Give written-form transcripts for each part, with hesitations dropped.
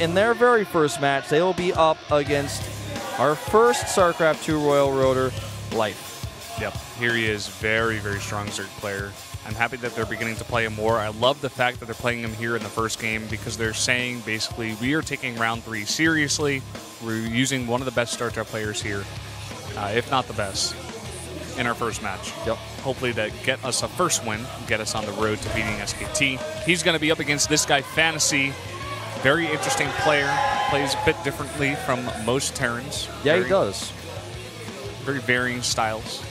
in their very first match, they will be up against our first StarCraft 2 Royal Roader, Life. Yep, here he is, very, very strong Zerg player. I'm happy that they're beginning to play him more. I love the fact that they're playing him here in the first game because they're saying basically we are taking round 3 seriously. We're using one of the best StarCraft players here, if not the best, in our first match. Yep. Hopefully that get us a first win, get us on the road to beating SKT. He's going to be up against this guy, FanTaSy. Very interesting player. Plays a bit differently from most Terrans. Yeah, he does. Very varying styles.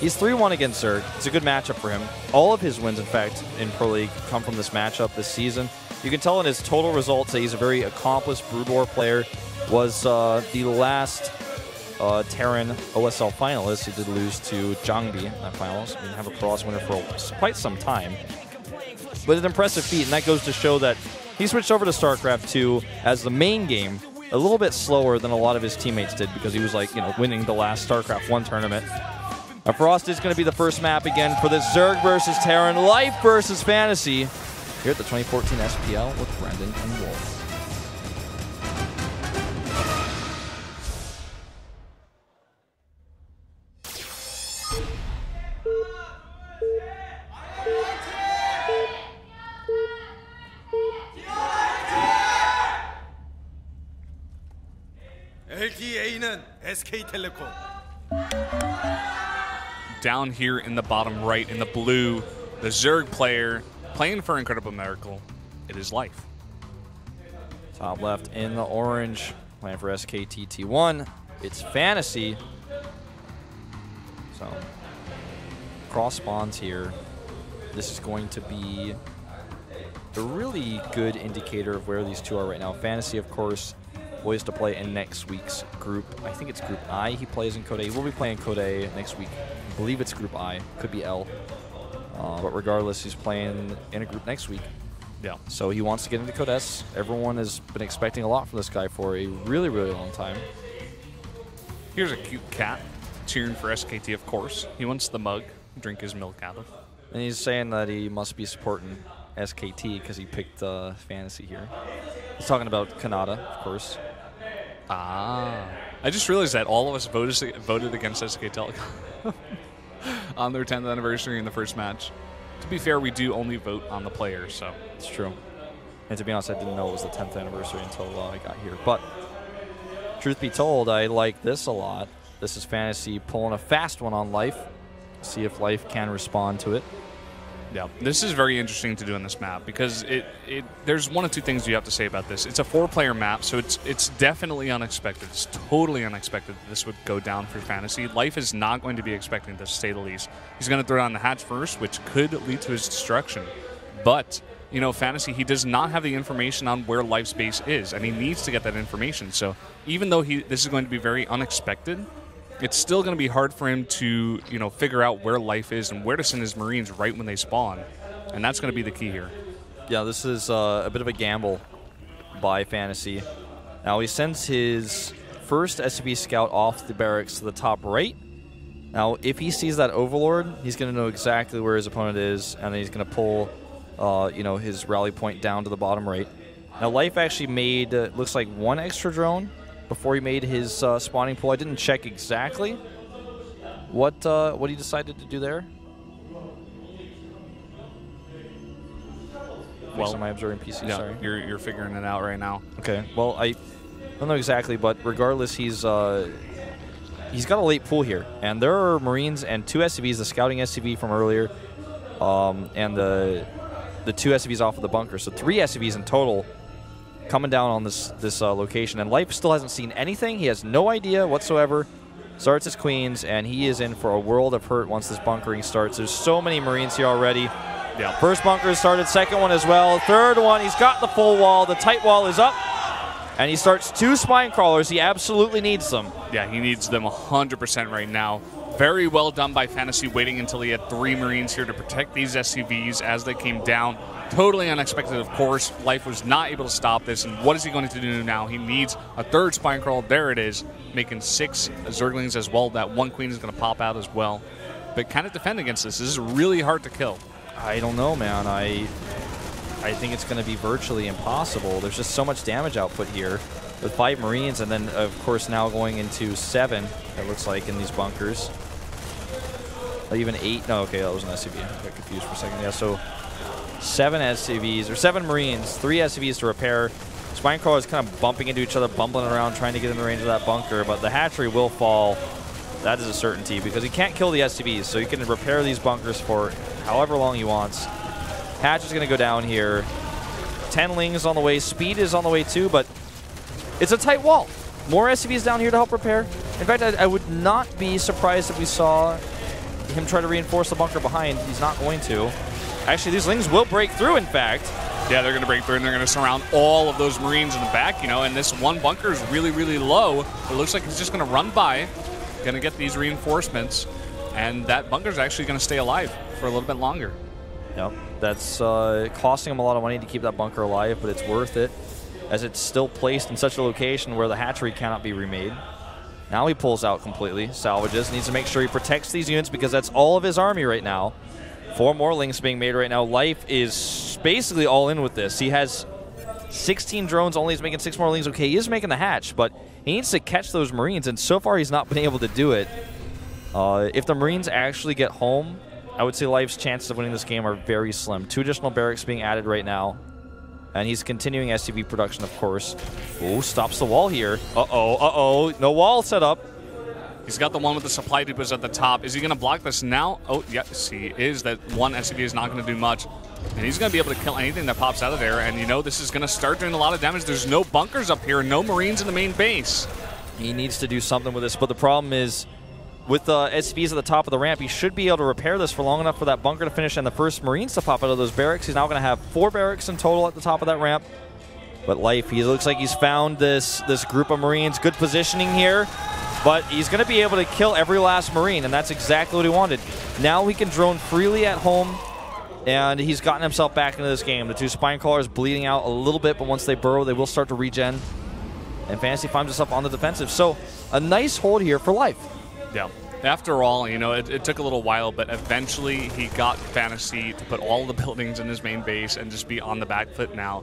He's 3-1 against Zerg. It's a good matchup for him. All of his wins, in fact, in Pro League come from this matchup this season. You can tell in his total results that he's a very accomplished Brood War player. Was the last Terran OSL finalist. He did lose to Zhangbi in that finals. He didn't have a cross winner for quite some time. But an impressive feat, and that goes to show that he switched over to StarCraft 2 as the main game a little bit slower than a lot of his teammates did because he was like, winning the last StarCraft 1 tournament. Frost is going to be the first map again for this Zerg versus Terran, Life versus FanTaSy here at the 2014 SPL with Brendan and Wolf. LTA는 SKT114. Down here in the bottom right, in the blue, the Zerg player playing for Incredible Miracle. It is Life. Top left in the orange, playing for SKT1. It's FanTaSy. So, cross spawns here. This is going to be a really good indicator of where these two are right now. FanTaSy, of course, poised to play in next week's group. I think it's Group I. He plays in Code A. He will be playing Code A next week. I believe it's Group I. Could be L. But regardless, he's playing in a group next week. Yeah. So he wants to get into Code S. Everyone has been expecting a lot from this guy for a really, really long time. Here's a cute cat cheering for SKT, of course. He wants the mug to drink his milk out of. And he's saying that he must be supporting SKT because he picked FanTaSy here. He's talking about Kanata, of course. Ah. I just realized that all of us voted against SK Telecom on their 10th anniversary in the first match. To be fair, we do only vote on the players, so. It's true. And to be honest, I didn't know it was the 10th anniversary until I got here. But truth be told, I like this a lot. This is FanTaSy pulling a fast one on Life. See if Life can respond to it. Yeah, this is very interesting to do on this map because there's one of two things you have to say about this. It's a 4-player map, so it's definitely unexpected. It's totally unexpected that this would go down for FanTaSy. Life is not going to be expecting this, to say the least. He's going to throw down the hatch first, which could lead to his destruction. But, FanTaSy, he does not have the information on where Life's base is, and he needs to get that information. So even though this is going to be very unexpected, it's still going to be hard for him to, figure out where Life is and where to send his Marines right when they spawn. And that's going to be the key here. Yeah, this is a bit of a gamble by FanTaSy. Now, he sends his first SCV scout off the barracks to the top right. Now, if he sees that Overlord, he's going to know exactly where his opponent is, and then he's going to pull, his rally point down to the bottom right. Now, Life actually made, looks like, one extra drone before he made his spawning pool. I didn't check exactly what he decided to do there. Well, am I observing PC? Yeah, sorry. You're figuring it out right now. Okay. Well, I don't know exactly, but regardless, he's got a late pool here, and there are Marines and 2 SCVs, the scouting SCV from earlier, and the 2 SCVs off of the bunker. So 3 SCVs in total coming down on this location, and Life still hasn't seen anything. He has no idea whatsoever. Starts his Queens, and he is in for a world of hurt once this bunkering starts. There's so many Marines here already. Yeah. First bunker is started, second one as well, third one, he's got the full wall, the tight wall is up, and he starts 2 spine crawlers. He absolutely needs them. Yeah, he needs them 100% right now. Very well done by FanTaSy, waiting until he had 3 Marines here to protect these SCVs as they came down. Totally unexpected, of course. Life was not able to stop this, and what is he going to do now? He needs a 3rd spine crawl. There it is, making 6 Zerglings as well. That 1 Queen is going to pop out as well. But can it defend against this? This is really hard to kill. I don't know, man. I think it's going to be virtually impossible. There's just so much damage output here with 5 Marines, and then, of course, now going into 7, it looks like, in these bunkers. Even 8. No, okay, that was an SCV. I got confused for a second. Yeah, so 7 SCVs, or 7 Marines, 3 SCVs to repair. Spinecrawler is kind of bumping into each other, bumbling around, trying to get in the range of that bunker, but the hatchery will fall. That is a certainty, because he can't kill the SCVs, so he can repair these bunkers for however long he wants. Hatch is going to go down here. 10 Lings on the way. Speed is on the way too, but it's a tight wall. More SCVs down here to help repair. In fact, I would not be surprised if we saw him try to reinforce the bunker behind. He's not going to. Actually, these Lings will break through, in fact. Yeah, they're going to break through, and they're going to surround all of those Marines in the back, you know, and this one bunker is really, really low. It looks like he's just going to run by, going to get these reinforcements, and that bunker is actually going to stay alive for a little bit longer. Yep, that's costing him a lot of money to keep that bunker alive, but it's worth it, as it's still placed in such a location where the hatchery cannot be remade. Now he pulls out completely, salvages, needs to make sure he protects these units because that's all of his army right now. 4 more Lings being made right now. Life is basically all in with this. He has 16 drones only. He's making 6 more Lings. Okay, he is making the hatch, but he needs to catch those Marines, and so far he's not been able to do it. If the Marines actually get home, I would say Life's chances of winning this game are very slim. 2 additional barracks being added right now, and he's continuing SCV production, of course. Oh, stops the wall here. Uh-oh. No wall set up. He's got the one with the supply depots at the top. Is he going to block this now? Oh, yes, he is. That one SCV is not going to do much. And he's going to be able to kill anything that pops out of there. And, you know, this is going to start doing a lot of damage. There's no bunkers up here, no Marines in the main base. He needs to do something with this, but the problem is with the SCVs at the top of the ramp, he should be able to repair this for long enough for that bunker to finish and the first Marines to pop out of those barracks. He's now going to have 4 barracks in total at the top of that ramp. But Life, he looks like he's found this group of Marines. Good positioning here. But he's going to be able to kill every last Marine, and that's exactly what he wanted. Now he can drone freely at home, and he's gotten himself back into this game. The 2 Spinecrawlers bleeding out a little bit, but once they burrow, they will start to regen. And FanTaSy finds himself on the defensive. So a nice hold here for Life. Yeah. After all, you know, it took a little while, but eventually he got FanTaSy to put all the buildings in his main base and just be on the back foot now.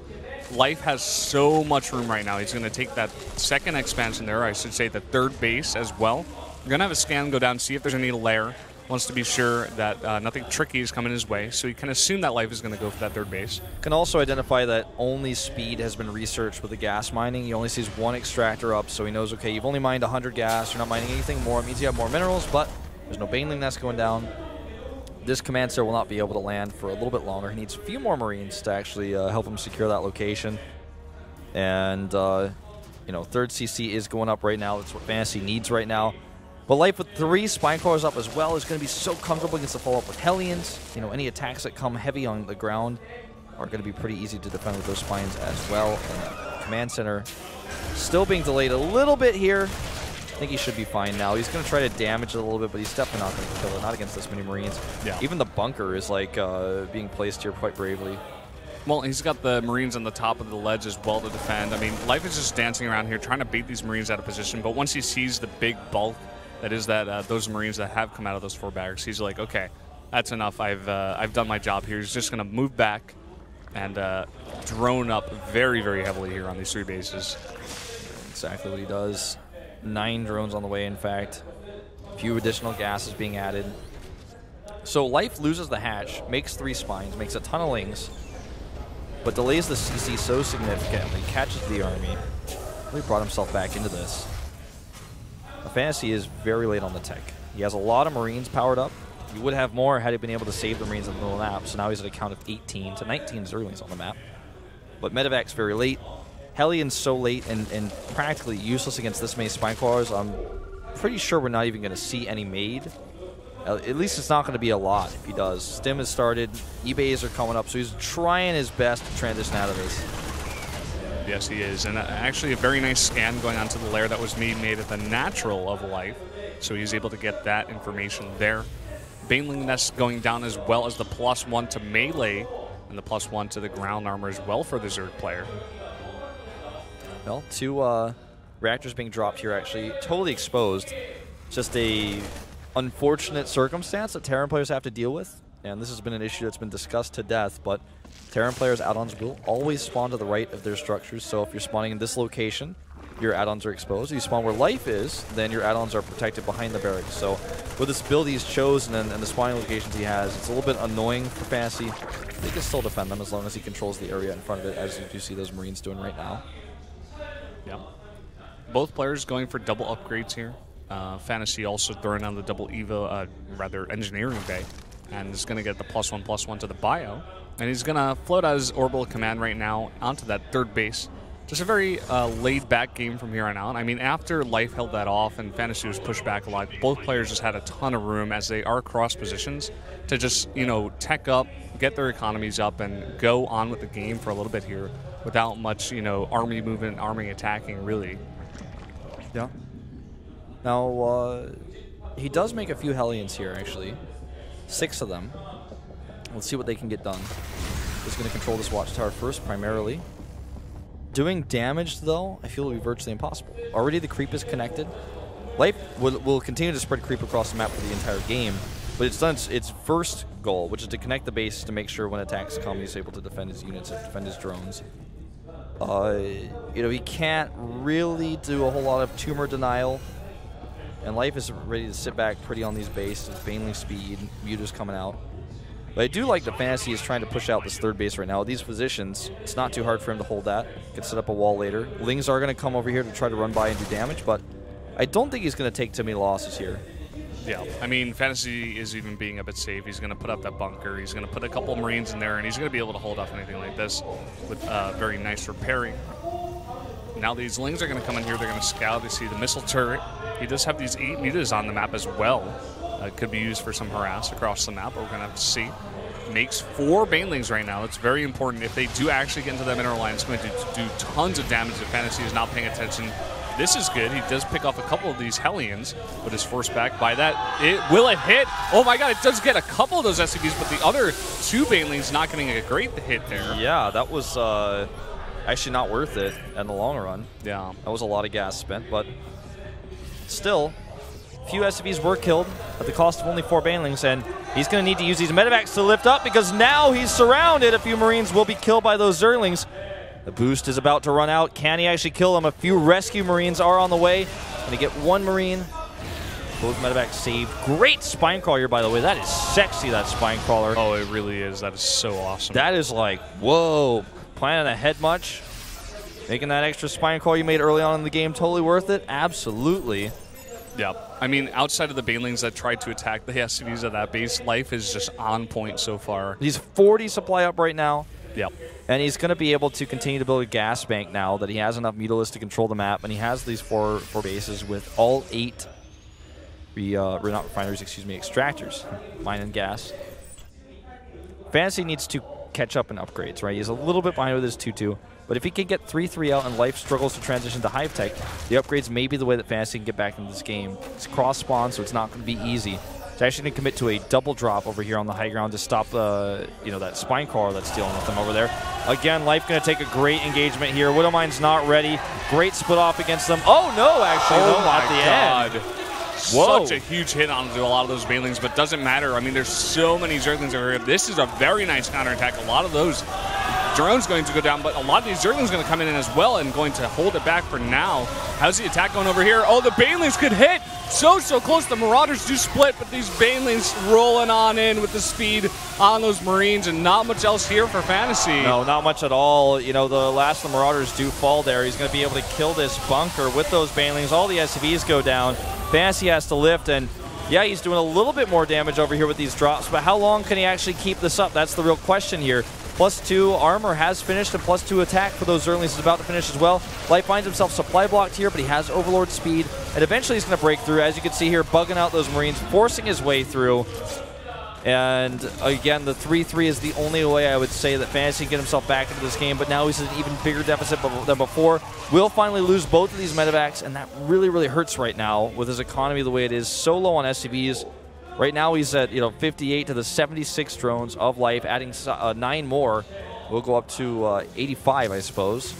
Life has so much room right now. He's going to take that second expansion there, I should say the 3rd base as well. We're going to have a scan go down, see if there's any lair. Wants to be sure that nothing tricky is coming his way, so you can assume that Life is going to go for that 3rd base. Can also identify that only speed has been researched with the gas mining. He only sees 1 extractor up, so he knows, okay, you've only mined 100 gas, you're not mining anything more. It means you have more minerals, but there's no Baneling nest going down. This command center will not be able to land for a little bit longer. He needs a few more Marines to actually help him secure that location. And, you know, 3rd CC is going up right now. That's what FanTaSy needs right now. But Life with 3 Spinecrawlers up as well is going to be so comfortable against the follow-up with Hellions. You know, any attacks that come heavy on the ground are going to be pretty easy to defend with those spines as well. And command center still being delayed a little bit here. I think he should be fine now. He's going to try to damage it a little bit, but he's definitely not going to kill it. Not against this many Marines. Yeah. Even the bunker is like being placed here quite bravely. Well, he's got the Marines on the top of the ledge as well to defend. I mean, Life is just dancing around here trying to bait these Marines out of position, but once he sees the big bulk that is that those Marines that have come out of those 4 barracks, he's like, okay, that's enough. I've done my job here. He's just going to move back and drone up very, very heavily here on these 3 bases. Exactly what he does. 9 drones on the way, in fact. A few additional gases being added. So Life loses the hatch, makes 3 spines, makes a ton of Lings, but delays the CC so significantly, catches the army. Really brought himself back into this. FanTaSy is very late on the tech. He has a lot of Marines powered up. He would have more had he been able to save the Marines in the middle of the map, so now he's at a count of 18 to 19 Zerglings on the map. But Medevac's very late. Hellions so late and practically useless against this many Spinecrawlers. I'm pretty sure we're not even going to see any made. At least it's not going to be a lot if he does. Stim has started. eBays are coming up, so he's trying his best to transition out of this. Yes, he is. And actually a very nice scan going onto the lair that was made at the natural of Life. So he's able to get that information there. Baneling Nest going down as well as the +1 to melee and the +1 to the ground armor as well for the Zerg player. Well, 2 reactors being dropped here actually. Totally exposed. Just a unfortunate circumstance that Terran players have to deal with. And this has been an issue that's been discussed to death, but Terran players' add-ons will always spawn to the right of their structures, so if you're spawning in this location, your add-ons are exposed. If you spawn where life is, then your add-ons are protected behind the barracks. So with this build he's chosen and the spawning locations he has, it's a little bit annoying for FanTaSy. He can still defend them as long as he controls the area in front of it, as you see those Marines doing right now. Yeah. Both players going for double upgrades here. FanTaSy also throwing on the double Evo, rather engineering bay, and is going to get the +1/+1 to the bio. And he's going to float out his orbital command right now onto that third base. Just a very laid-back game from here on out. I mean, after Life held that off and FanTaSy was pushed back a lot, both players just had a ton of room as they are cross positions to just, you know, tech up, get their economies up, and go on with the game for a little bit here without much, you know, army movement, army attacking, really. Yeah. Now, he does make a few Hellions here, actually. 6 of them. Let's see what they can get done. He's going to control this watchtower first, primarily. Doing damage, though, I feel will be virtually impossible. Already the creep is connected. Life will continue to spread creep across the map for the entire game, but it's done its first goal, which is to connect the base to make sure when attacks come, he's able to defend his units and defend his drones. You know, he can't really do a whole lot of tumor denial, and Life is ready to sit back pretty on these bases. Baneling speed, Muta's coming out. But I do like that FanTaSy is trying to push out this third base right now. These positions, it's not too hard for him to hold that. Can set up a wall later. Lings are going to come over here to try to run by and do damage, but I don't think he's going to take too many losses here. Yeah, I mean, FanTaSy is even being a bit safe. He's going to put up that bunker. He's going to put a couple Marines in there, and he's going to be able to hold off anything like this with very nice repairing. Now these Lings are going to come in here. They're going to scout. They see the missile turret. He does have these 8 mutas on the map as well. Could be used for some harass across the map, but we're going to have to see. Makes 4 Banelings right now. It's very important. If they do actually get into that inner line, it's going to do tons of damage if FanTaSy is not paying attention. This is good. He does pick off a couple of these Hellions, but is forced back by that. Will it hit? Oh my god, it does get a couple of those SCVs, but the other 2 Banelings not getting a great hit there. Yeah, that was actually not worth it in the long run. Yeah. That was a lot of gas spent, but still, few SCVs were killed at the cost of only 4 Banelings, and he's going to need to use these medevacs to lift up because now he's surrounded. A few Marines will be killed by those Zerglings. The boost is about to run out. Can he actually kill them? A few rescue Marines are on the way. Going to get 1 Marine. Both medevacs saved. Great spine crawler here, by the way. That is sexy, that spine crawler. Oh, it really is. That is so awesome. That is like, whoa. Planning ahead much? Making that extra spine crawler you made early on in the game totally worth it? Absolutely. Yeah, I mean, outside of the Banelings that tried to attack the SCVs at that base, Life is just on point so far. He's 40 supply up right now. Yep. And he's going to be able to continue to build a gas bank now that he has enough Mutalisks to control the map, and he has these four bases with all 8 not refineries, excuse me, extractors, mine and gas. FanTaSy needs to catch up in upgrades, right? He's a little bit behind with his 2-2. But if he can get 3-3 out and Life struggles to transition to Hive Tech, the upgrades may be the way that FanTaSy can get back into this game. It's cross-spawn, so it's not going to be easy. It's actually going to commit to a double drop over here on the high ground to stop that spine crawler that's dealing with them over there. Again, Life going to take a great engagement here. Widowmine's not ready. Great split off against them. Oh, no, actually, though, at the end. Whoa. Such a huge hit onto a lot of those Banelings, but doesn't matter. I mean, there's so many Zerglings over here. This is a very nice counterattack. A lot of those drones going to go down, but a lot of these Zerglings going to come in as well and going to hold it back for now. How's the attack going over here? Oh, the Banelings could hit. So close. The Marauders do split, but these Banelings rolling on in with the speed on those Marines, and not much else here for FanTaSy. No, not much at all. You know, the last of the Marauders do fall there. He's going to be able to kill this bunker with those Banelings. All the SCVs go down. FanTaSy has to lift, and yeah, he's doing a little bit more damage over here with these drops, but how long can he actually keep this up? That's the real question here. +2 armor has finished, and +2 attack for those Zerglings is about to finish as well. Light finds himself supply blocked here, but he has Overlord speed, and eventually he's going to break through. As you can see here, bugging out those Marines, forcing his way through. And again, the 3-3 is the only way I would say that FanTaSy can get himself back into this game, but now he's in an even bigger deficit than before. Will finally lose both of these medevacs, and that really hurts right now with his economy the way it is. So low on SCVs. Right now he's at 58 to the 76 drones of Life, adding 9 more. We'll go up to 85, I suppose.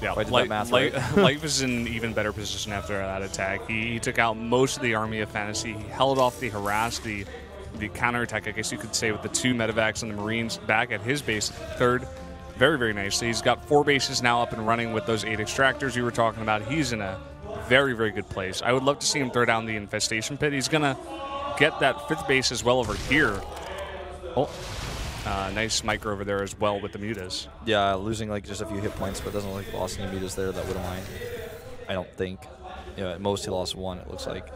Yeah, Life is in an even better position after that attack. He took out most of the army of FanTaSy. He held off the harass, the the counterattack, I guess you could say, with the 2 medevacs and the Marines back at his base, third. Very, very nicely. He's got 4 bases now up and running with those 8 extractors you were talking about. He's in a very, very good place. I would love to see him throw down the infestation pit. He's going to get that 5th base as well over here. Oh, nice micro over there as well with the mutas. Yeah, losing like just a few hit points, but doesn't look like he lost any mutas there. That wouldn't mind. I don't think. Yeah, at most he lost 1, it looks like.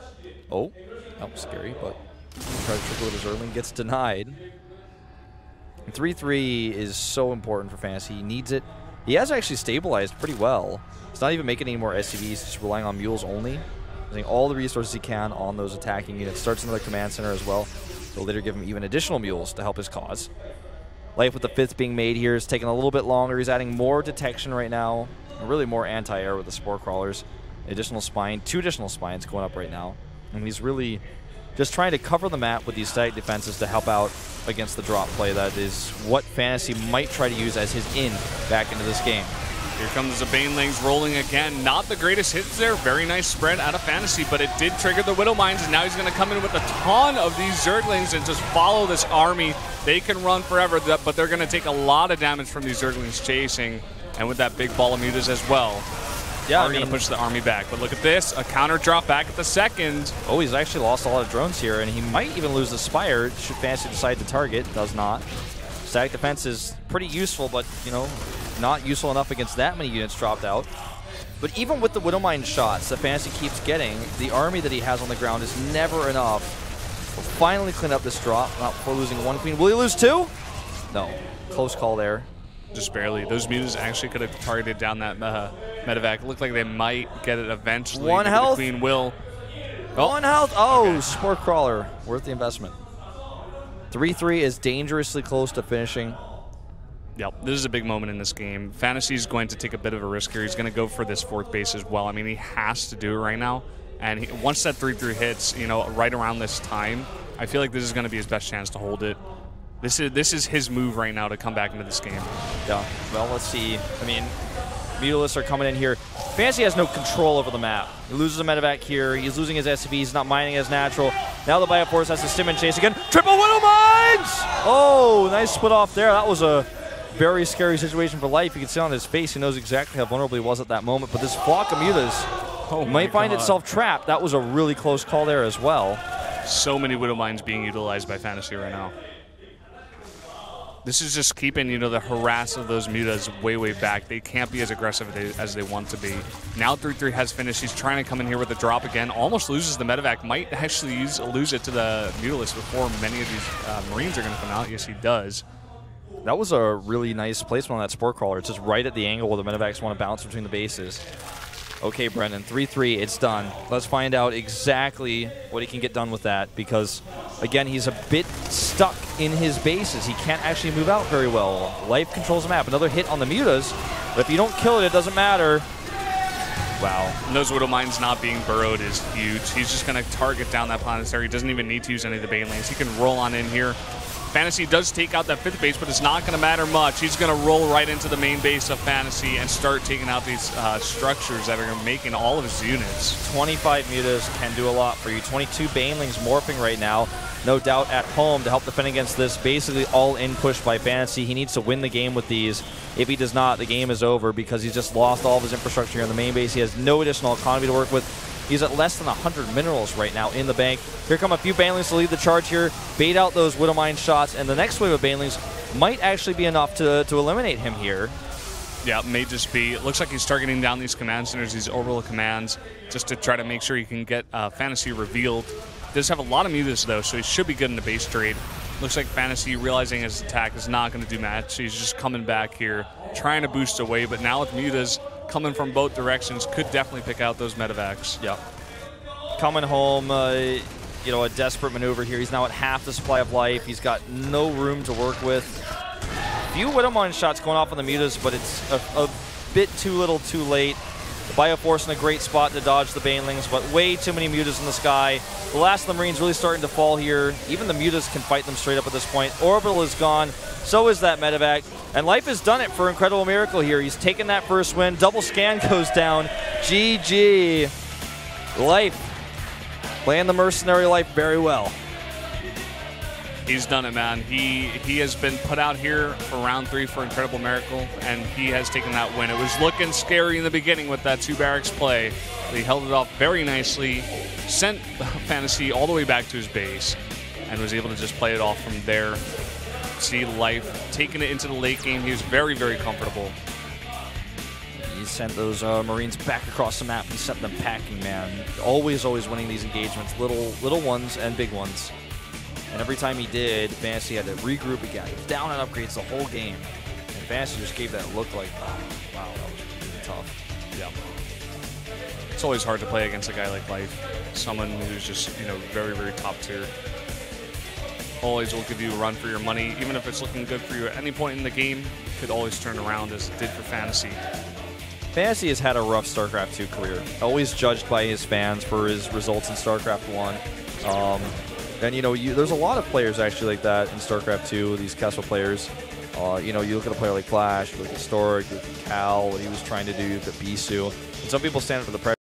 Oh, that was scary, but try to trickle with his Erling, gets denied. 3-3 is so important for FanTaSy. He needs it. He has actually stabilized pretty well. He's not even making any more SCVs, just relying on mules only. Using all the resources he can on those attacking units. Starts another command center as well. They'll later give him even additional mules to help his cause. Life with the 5th being made here is taking a little bit longer. He's adding more detection right now. And really more anti-air with the spore crawlers. Additional spine, 2 additional spines going up right now. And he's really just trying to cover the map with these static defenses to help out against the drop play. That is what FanTaSy might try to use as his in back into this game. Here comes the Banelings rolling again. Not the greatest hits there. Very nice spread out of FanTaSy, but it did trigger the Widow Mines, and now he's going to come in with a ton of these Zerglings and just follow this army. They can run forever, but they're going to take a lot of damage from these Zerglings chasing, and with that big ball of mutas as well. Yeah, going to push the army back. But look at this, a counter drop back at the 2nd. Oh, he's actually lost a lot of drones here, and he might even lose the Spire should FanTaSy decide to target. Does not. Static defense is pretty useful, but, you know, not useful enough against that many units dropped out. But even with the Widowmine shots that FanTaSy keeps getting, the army that he has on the ground is never enough. We'll finally clean up this drop, not before losing 1 queen. Will he lose 2? No. Close call there. Just barely. Those mutas actually could have targeted down that medevac. Looked like they might get it eventually. 1 health. The queen will. Oh. 1 health. Oh, okay. Spore crawler. Worth the investment. 3-3 is dangerously close to finishing. Yep, this is a big moment in this game. FanTaSy is going to take a bit of a risk here. He's going to go for this 4th base as well. I mean, he has to do it right now. And once that 3-3 hits, you know, right around this time, I feel like this is going to be his best chance to hold it. This is his move right now to come back into this game. Yeah, well, let's see. I mean, Mutalisks are coming in here. FanTaSy has no control over the map. He loses a medevac here. He's losing his SCV. He's not mining as natural. Now the Bioforce has to stim and chase again. Triple Widow Mines! Oh, nice split off there. That was a very scary situation for Life. You can see on his face, he knows exactly how vulnerable he was at that moment. But this flock of mutas might find itself trapped. That was a really close call there as well. So many Widow Mines being utilized by FanTaSy right now. This is just keeping, you know, the harass of those mutas way, way back. They can't be as aggressive as they want to be. Now 3-3 has finished. He's trying to come in here with a drop again. Almost loses the medevac. Might actually lose it to the Mutalisks before many of these Marines are going to come out. Yes, he does. That was a really nice placement on that Spore Crawler. It's just right at the angle where the medevacs want to bounce between the bases. Okay, Brendan, 3-3, it's done. Let's find out exactly what he can get done with that because, again, he's a bit stuck in his bases. He can't actually move out very well. Life controls the map. Another hit on the mutas, but if you don't kill it, it doesn't matter. Wow. And those Widow Mines not being burrowed is huge. He's just going to target down that planetary. He doesn't even need to use any of the Banelings. He can roll on in here. FanTaSy does take out that 5th base, but it's not going to matter much. He's going to roll right into the main base of FanTaSy and start taking out these structures that are making all of his units. 25 mutas can do a lot for you. 22 Banelings morphing right now. No doubt at home to help defend against this basically all-in push by FanTaSy. He needs to win the game with these. If he does not, the game is over because he's just lost all of his infrastructure here in the main base. He has no additional economy to work with. He's at less than 100 minerals right now in the bank. Here come a few Banelings to lead the charge here, bait out those Widowmine shots, and the next wave of Banelings might actually be enough to eliminate him here. Yeah, it may just be. It looks like he's targeting down these command centers, these orbital commands, just to try to make sure he can get FanTaSy revealed. Does have a lot of mutas, though, so he should be good in the base trade. Looks like FanTaSy, realizing his attack is not going to do much, so he's just coming back here, trying to boost away, but now with mutas coming from both directions, could definitely pick out those medevacs. Yep. Coming home, you know, a desperate maneuver here. He's now at half the supply of life. He's got no room to work with. Few Widowmine shots going off on the mutas, but it's a bit too little too late. The Bioforce in a great spot to dodge the Banelings, but way too many mutas in the sky. The last of the Marines really starting to fall here. Even the mutas can fight them straight up at this point. Orbital is gone. So is that medevac. And Life has done it for Incredible Miracle here. He's taken that first win. Double scan goes down. GG. Life playing the mercenary life very well. He's done it, man. He has been put out here for round 3 for Incredible Miracle, and he has taken that win. It was looking scary in the beginning with that 2 barracks play, but he held it off very nicely, sent FanTaSy all the way back to his base, and was able to just play it off from there. See life, taking it into the late game. He was very, very comfortable. He sent those Marines back across the map. He sent them packing, man. Always winning these engagements, little ones and big ones. And every time he did, FanTaSy had to regroup again. He was down on upgrades the whole game. And FanTaSy just gave that look like, oh, wow, that was really tough. Yeah. It's always hard to play against a guy like Life. Someone who's just, very, very top tier. Always will give you a run for your money. Even if it's looking good for you at any point in the game, could always turn around as it did for FanTaSy. FanTaSy has had a rough StarCraft 2 career. Always judged by his fans for his results in StarCraft 1. And, there's a lot of players actually like that in StarCraft 2, these Kessel players. You look at a player like Flash, you look at Stork, you look at Cal, what he was trying to do, you look at Bisu. And some people stand up to the pressure.